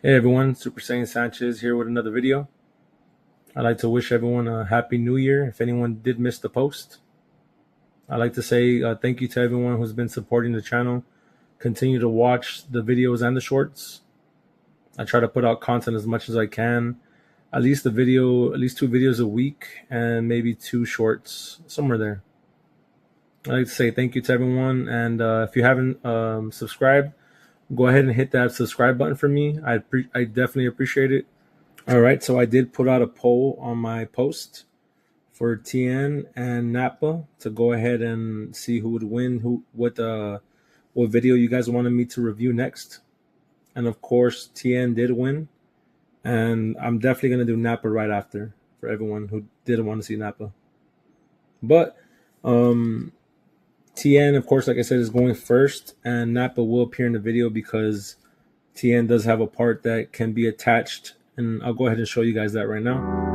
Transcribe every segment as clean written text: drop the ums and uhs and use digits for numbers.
Hey everyone, Super Saiyan Sanchez here with another video. I'd like to wish everyone a happy new year. If anyone did miss the post, I'd like to say thank you to everyone who's been supporting the channel. Continue to watch the videos and the shorts. I try to put out content as much as I can. At least two videos a week and maybe 2 shorts, somewhere there. I'd like to say thank you to everyone. And if you haven't subscribed, go ahead and hit that subscribe button for me. I definitely appreciate it. All right, so I did put out a poll on my post for Tien and Nappa to go ahead and see who would win, what video you guys wanted me to review next. And of course, Tien did win, and I'm definitely gonna do Nappa right after for everyone who didn't want to see Nappa. But Tien, of course, like I said, is going first, and Nappa will appear in the video because Tien does have a part that can be attached, and I'll go ahead and show you guys that right now.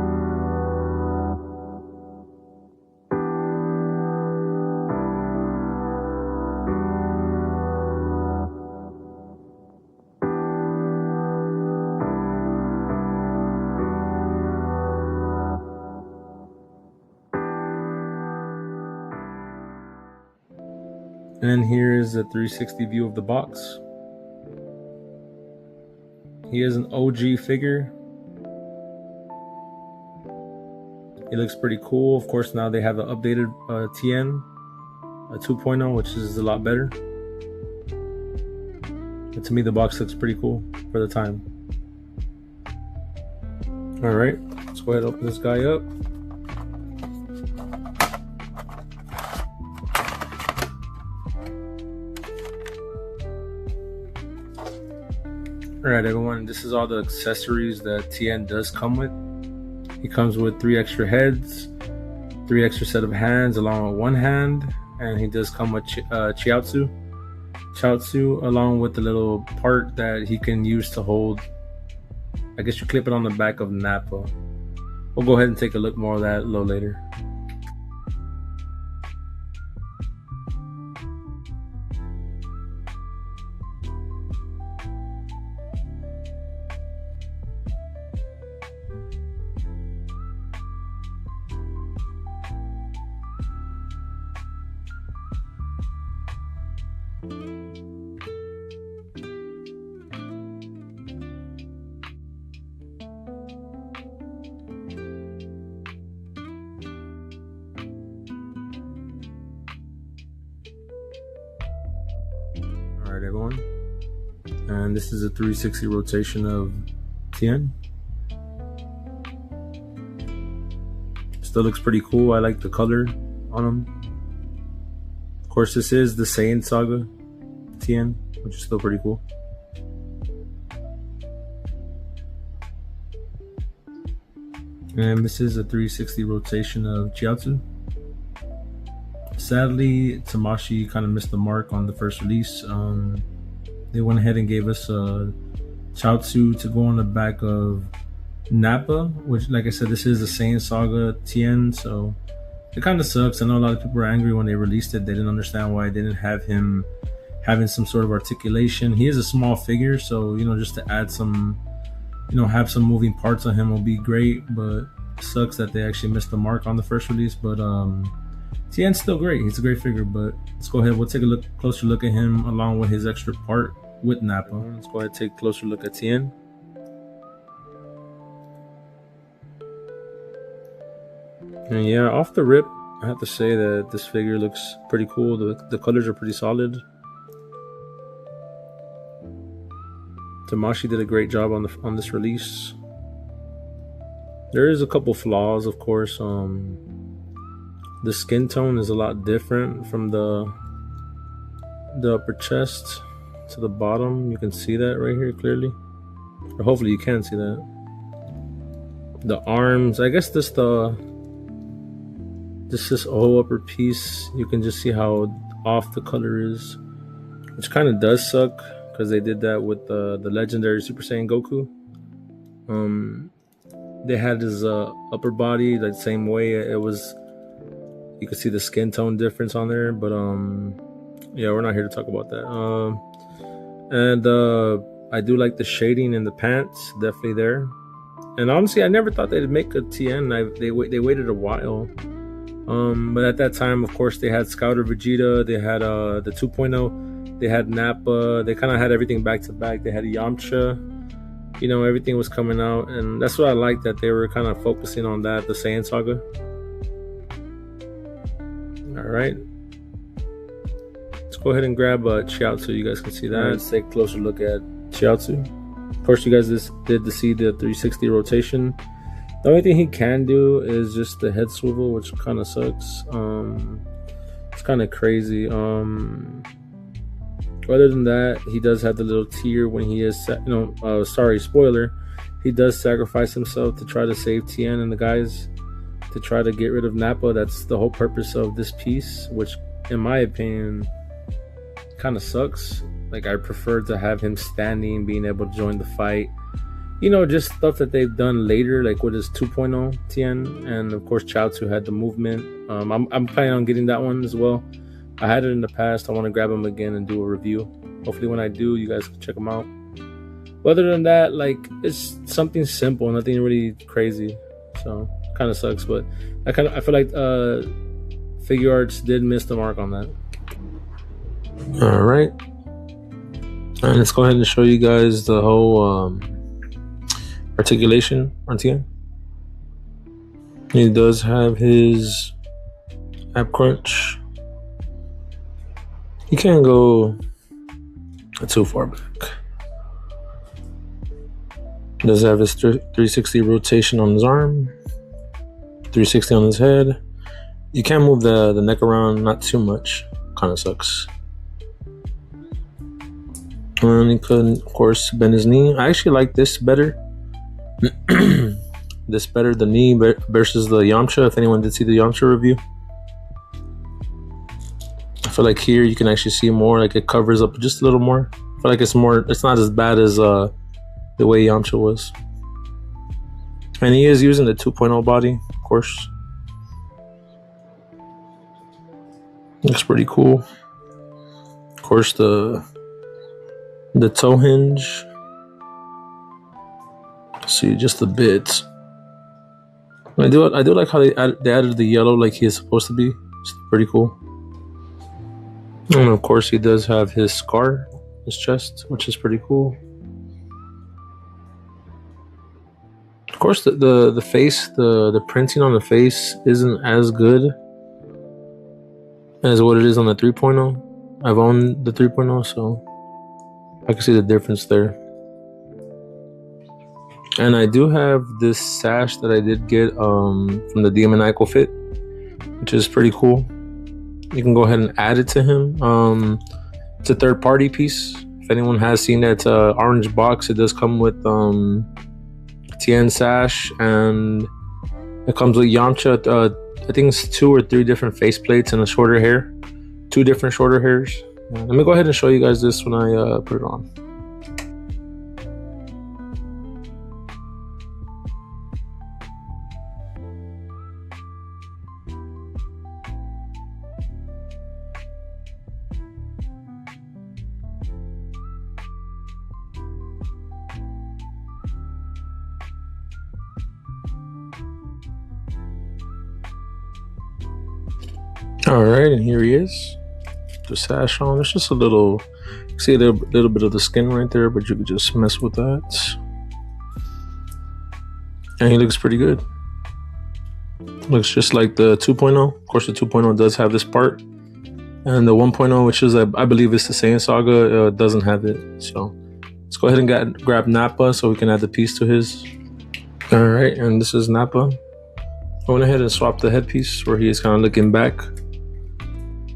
And here is a 360 view of the box. He is an OG figure. It looks pretty cool. Of course, now they have an updated Tien, a 2.0, which is a lot better. But to me, the box looks pretty cool for the time. All right, let's go ahead and open this guy up. All right, everyone, this is all the accessories that Tien does come with. He comes with 3 extra heads, 3 extra set of hands along with 1 hand, and he does come with Chiaotzu, along with the little part that he can use to hold. I guess you clip it on the back of Nappa. We'll go ahead and take a look more of that a little later. All right, everyone, and this is a 360 rotation of Tien. Still looks pretty cool. I like the color on him. Of course, this is the Saiyan Saga Tien, which is still pretty cool. And this is a 360 rotation of Chiaotzu. Sadly, Tamashii kind of missed the mark on the first release. They went ahead and gave us a Chiaotzu to go on the back of Nappa, which, like I said, this is the Saiyan Saga Tien, so it kind of sucks. I know a lot of people were angry when they released it. They didn't understand why I didn't have him having some sort of articulation. He is a small figure, so just to add some, have some moving parts on him will be great. But it sucks that they actually missed the mark on the first release. But Tien's still great. He's a great figure. But let's go ahead. We'll take a closer look at him along with his extra part with Nappa. Let's go ahead and take a closer look at Tien. And yeah, off the rip, I have to say that this figure looks pretty cool. The colors are pretty solid. Tamashii did a great job on this release. There is a couple flaws, of course. The skin tone is a lot different from the upper chest to the bottom. You can see that right here clearly, or hopefully you can see that. The arms, I guess this whole upper piece, you can just see how off the color is, which kind of does suck because they did that with the legendary Super Saiyan Goku. They had his upper body the same way. It was, you could see the skin tone difference on there, but yeah, we're not here to talk about that. And I do like the shading in the pants, definitely there. And honestly, I never thought they'd make a Tien. They waited a while. But at that time, of course, they had Scouter Vegeta, they had the 2.0, they had Nappa, they kind of had everything back to back. They had Yamcha, you know, everything was coming out, and that's what I liked, that they were kind of focusing on that, the Saiyan saga. All right, let's go ahead and grab Chiaotzu. You guys can see that. Let's take a closer look at Chiaotzu. Of course, you guys did see the 360 rotation. The only thing he can do is just the head swivel, which kind of sucks. It's kind of crazy. Other than that, he does have the little tear when he is, sorry, spoiler. He does sacrifice himself to try to save Tien and the guys, to try to get rid of Nappa. That's the whole purpose of this piece, which, in my opinion, kind of sucks. Like, I prefer to have him standing, being able to join the fight. You know, just stuff that they've done later, like with his 2.0 Tien, and of course Chiaotzu had the movement. I'm planning on getting that one as well. I had it in the past. I want to grab him again and do a review. Hopefully when I do, you guys can check them out. But other than that, like, it's something simple, nothing really crazy. So kind of sucks, but I feel like Figuarts did miss the mark on that. All right, and let's go ahead and show you guys the whole articulation on Tien. He does have his ab crunch. He can't go too far back. He does have his 360 rotation on his arm, 360 on his head. You can't move the neck around, not too much. Kind of sucks. And he could, of course, bend his knee. I actually like this better. This better, the knee versus the Yamcha. If anyone did see the Yamcha review, I feel like here you can actually see more, like it covers up just a little more. I feel like it's not as bad as the way Yamcha was. And he is using the 2.0 body, of course. Looks pretty cool. Of course, the toe hinge. See, just a bit. I do like how they added the yellow like he is supposed to be. It's pretty cool. And of course, he does have his scar, his chest, which is pretty cool. Of course, the face, the printing on the face isn't as good as what it is on the 3.0. I've owned the 3.0, so I can see the difference there. And I do have this sash that I did get from the Demoniacal Fit, which is pretty cool. You can go ahead and add it to him. It's a third-party piece. If anyone has seen that orange box, it does come with Tien sash, and it comes with Yamcha. I think it's 2 or 3 different face plates and a shorter hair. 2 different shorter hairs. Let me go ahead and show you guys this when I put it on. All right, and here he is. The sash on. There's just a little, see a little bit of the skin right there, but you could just mess with that. And he looks pretty good. Looks just like the 2.0. Of course, the 2.0 does have this part, and the 1.0, which is I believe it's the Saiyan saga, doesn't have it. So let's go ahead and grab Nappa so we can add the piece to his. All right, and this is Nappa. I went ahead and swapped the headpiece where he is kind of looking back.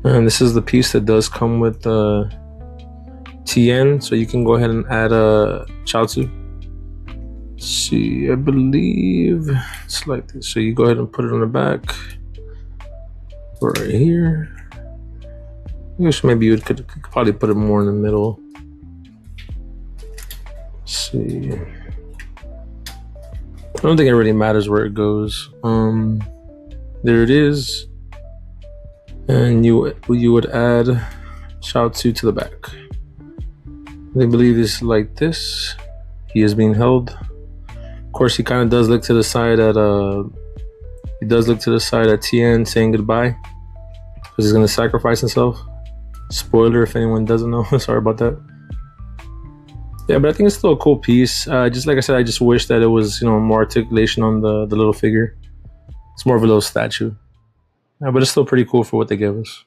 And this is the piece that does come with Tien, so you can go ahead and add Chiaotzu. See, I believe it's like this. So you go ahead and put it on the back, right here. I guess maybe you could probably put it more in the middle. Let's see. I don't think it really matters where it goes. There it is. And you would add Chiaotzu to the back. They believe it's like this. He is being held. Of course, he kind of does look to the side at Tien saying goodbye because he's gonna sacrifice himself. Spoiler if anyone doesn't know. Sorry about that. Yeah, but I think it's still a cool piece. Just like I said, I just wish that it was, more articulation on the little figure. It's more of a little statue. Yeah, but it's still pretty cool for what they give us.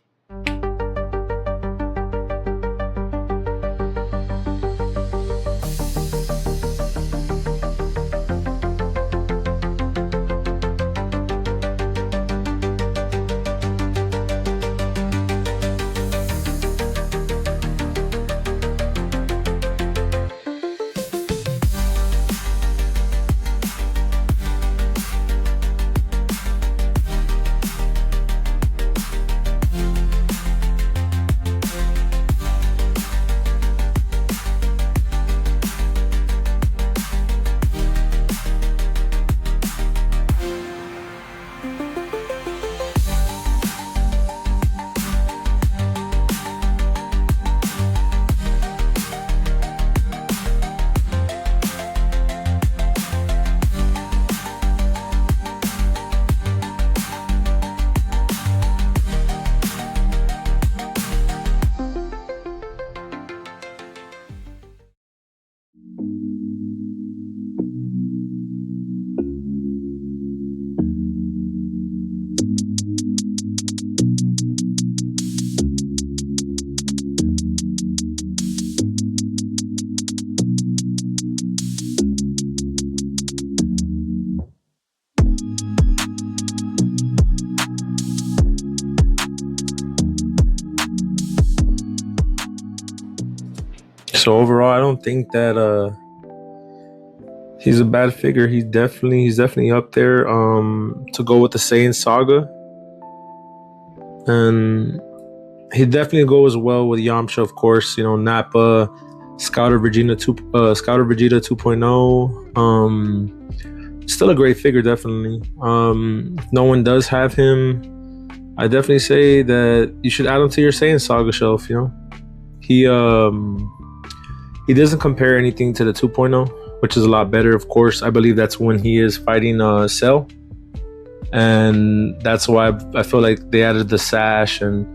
So overall, I don't think that he's a bad figure. He's definitely up there to go with the Saiyan saga, and he definitely goes well with Yamcha, of course. Nappa, Scouter Vegeta 2.0. Still a great figure, definitely. If no one does have him, I definitely say that you should add him to your Saiyan saga shelf. He doesn't compare anything to the 2.0, which is a lot better. Of course, I believe that's when he is fighting Cell, and that's why I feel like they added the sash and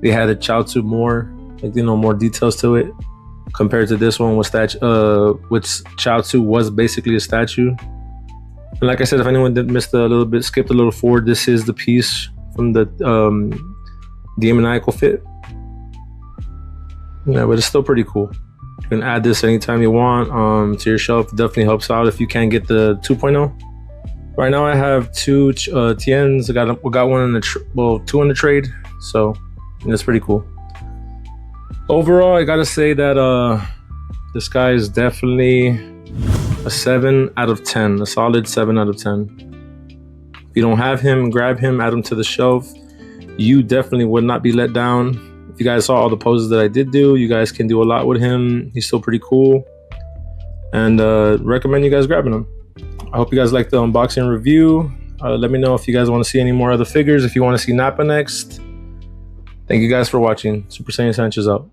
they had the Chiaotzu more, more details to it compared to this one, which Chiaotzu was basically a statue. And like I said, if anyone did miss skipped a little forward, this is the piece from the demoniacal fit. Yeah, but it's still pretty cool. You can add this anytime you want to your shelf. Definitely helps out if you can't get the 2.0. Right now I have two Tiens. We got one in the two in the trade, so that's pretty cool. Overall, I gotta say that this guy is definitely a 7 out of 10, a solid 7 out of 10. If you don't have him, grab him, add him to the shelf. You definitely would not be let down. If you guys saw all the poses that I did do, you guys can do a lot with him. He's still pretty cool, and recommend you guys grabbing him. I hope you guys liked the unboxing review. Let me know if you guys want to see any more other figures, if you want to see Nappa next. Thank you guys for watching. Super Saiyan Sanchez out.